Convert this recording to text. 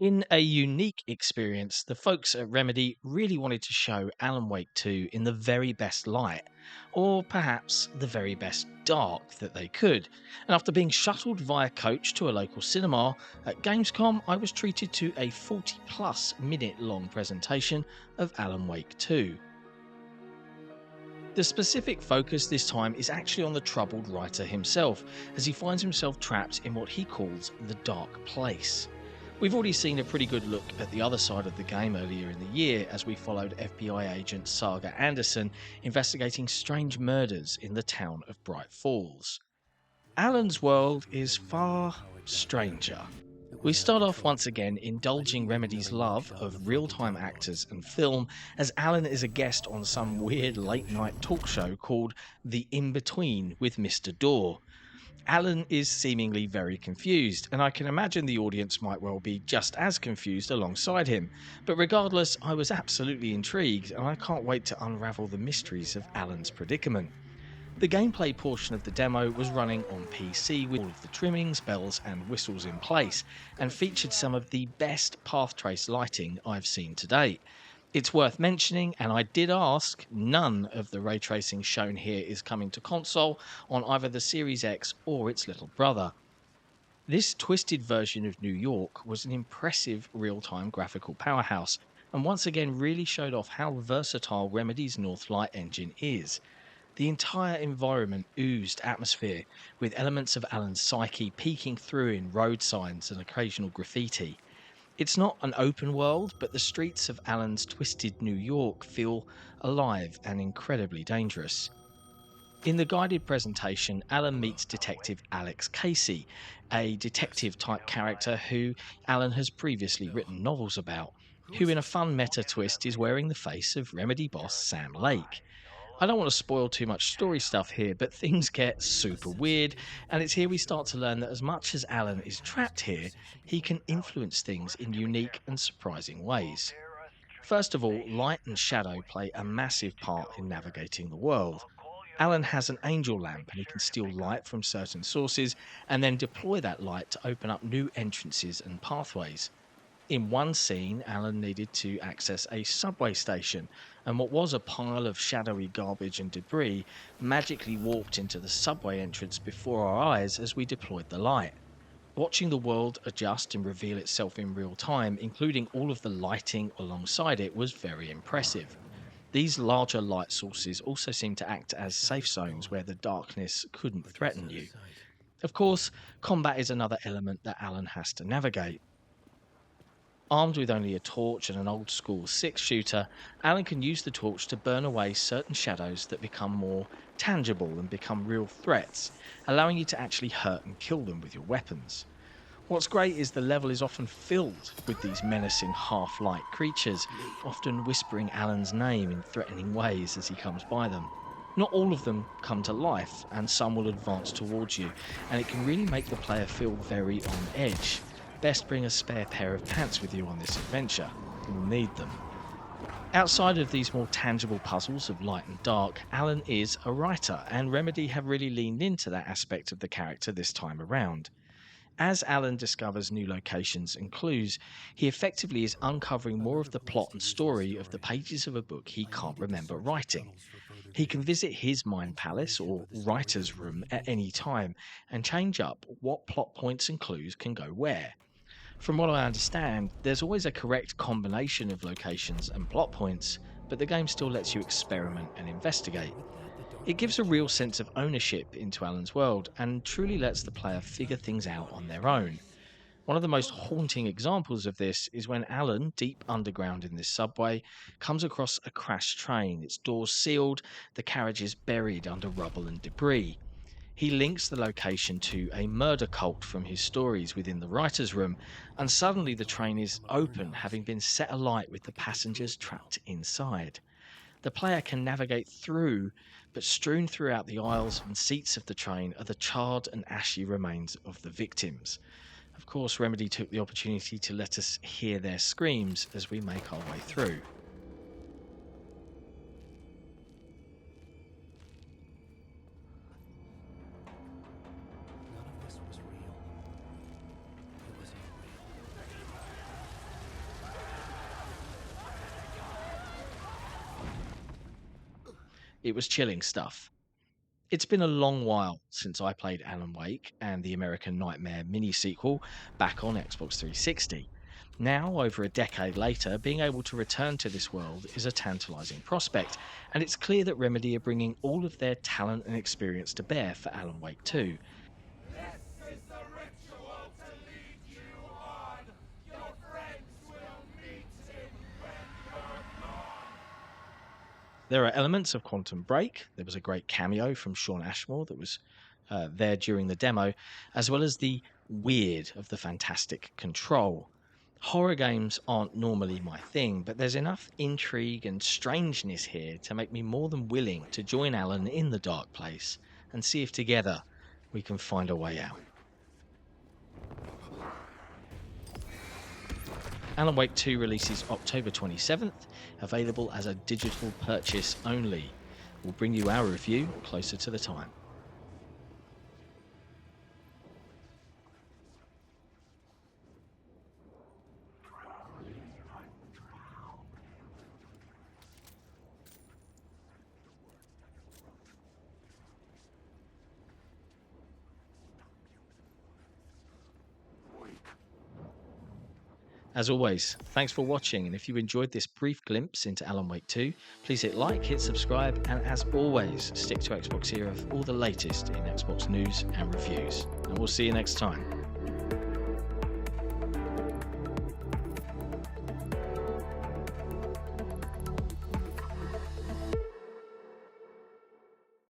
In a unique experience, the folks at Remedy really wanted to show Alan Wake 2 in the very best light, or perhaps the very best dark that they could. And after being shuttled via coach to a local cinema, at Gamescom I was treated to a 40+ minute long presentation of Alan Wake 2. The specific focus this time is actually on the troubled writer himself, as he finds himself trapped in what he calls the dark place. We've already seen a pretty good look at the other side of the game earlier in the year as we followed FBI agent Saga Anderson investigating strange murders in the town of Bright Falls. Alan's world is far stranger. We start off once again indulging Remedy's love of real-time actors and film as Alan is a guest on some weird late-night talk show called The In-Between with Mr. Dorr. Alan is seemingly very confused, and I can imagine the audience might well be just as confused alongside him. But regardless, I was absolutely intrigued, and I can't wait to unravel the mysteries of Alan's predicament. The gameplay portion of the demo was running on PC with all of the trimmings, bells and whistles in place, and featured some of the best path trace lighting I've seen to date. It's worth mentioning, and I did ask, none of the ray tracing shown here is coming to console on either the Series X or its little brother. This twisted version of New York was an impressive real-time graphical powerhouse, and once again really showed off how versatile Remedy's Northlight engine is. The entire environment oozed atmosphere, with elements of Alan's psyche peeking through in road signs and occasional graffiti. It's not an open world, but the streets of Alan's twisted New York feel alive and incredibly dangerous. In the guided presentation, Alan meets Detective Alex Casey, a detective-type character who Alan has previously written novels about, who in a fun meta twist is wearing the face of Remedy boss Sam Lake. I don't want to spoil too much story stuff here, but things get super weird, and it's here we start to learn that as much as Alan is trapped here, he can influence things in unique and surprising ways. First of all, light and shadow play a massive part in navigating the world. Alan has an angel lamp and he can steal light from certain sources and then deploy that light to open up new entrances and pathways. In one scene, Alan needed to access a subway station, and what was a pile of shadowy garbage and debris magically warped into the subway entrance before our eyes as we deployed the light. Watching the world adjust and reveal itself in real time, including all of the lighting alongside it, was very impressive. These larger light sources also seem to act as safe zones where the darkness couldn't threaten you. Of course, combat is another element that Alan has to navigate. Armed with only a torch and an old-school six-shooter, Alan can use the torch to burn away certain shadows that become more tangible and become real threats, allowing you to actually hurt and kill them with your weapons. What's great is the level is often filled with these menacing half-light creatures, often whispering Alan's name in threatening ways as he comes by them. Not all of them come to life, and some will advance towards you, and it can really make the player feel very on edge. Best bring a spare pair of pants with you on this adventure. You'll need them. Outside of these more tangible puzzles of light and dark, Alan is a writer, and Remedy have really leaned into that aspect of the character this time around. As Alan discovers new locations and clues, he effectively is uncovering more of the plot and story of the pages of a book he can't remember writing. He can visit his mind palace or writer's room at any time and change up what plot points and clues can go where. From what I understand, there's always a correct combination of locations and plot points, but the game still lets you experiment and investigate. It gives a real sense of ownership into Alan's world and truly lets the player figure things out on their own. One of the most haunting examples of this is when Alan, deep underground in this subway, comes across a crashed train, its doors sealed, the carriages buried under rubble and debris. He links the location to a murder cult from his stories within the writer's room, and suddenly the train is open, having been set alight with the passengers trapped inside. The player can navigate through, but strewn throughout the aisles and seats of the train are the charred and ashy remains of the victims. Of course, Remedy took the opportunity to let us hear their screams as we make our way through. None of this was real. It was unreal. It was chilling stuff. It's been a long while since I played Alan Wake and the American Nightmare mini-sequel back on Xbox 360. Now, over a decade later, being able to return to this world is a tantalizing prospect, and it's clear that Remedy are bringing all of their talent and experience to bear for Alan Wake 2. This is the ritual to lead you on. Your friends will meet him when you're gone. There are elements of Quantum Break. There was a great cameo from Sean Ashmore that was there during the demo, as well as the weird of the fantastic Control. Horror games aren't normally my thing, but there's enough intrigue and strangeness here to make me more than willing to join Alan in the dark place and see if together we can find a way out. Alan Wake 2 releases October 27th, available as a digital purchase only. We'll bring you our review closer to the time. As always, thanks for watching, and if you enjoyed this brief glimpse into Alan Wake 2, please hit like, hit subscribe, and as always, stick to XboxEra for all the latest in Xbox news and reviews. And we'll see you next time.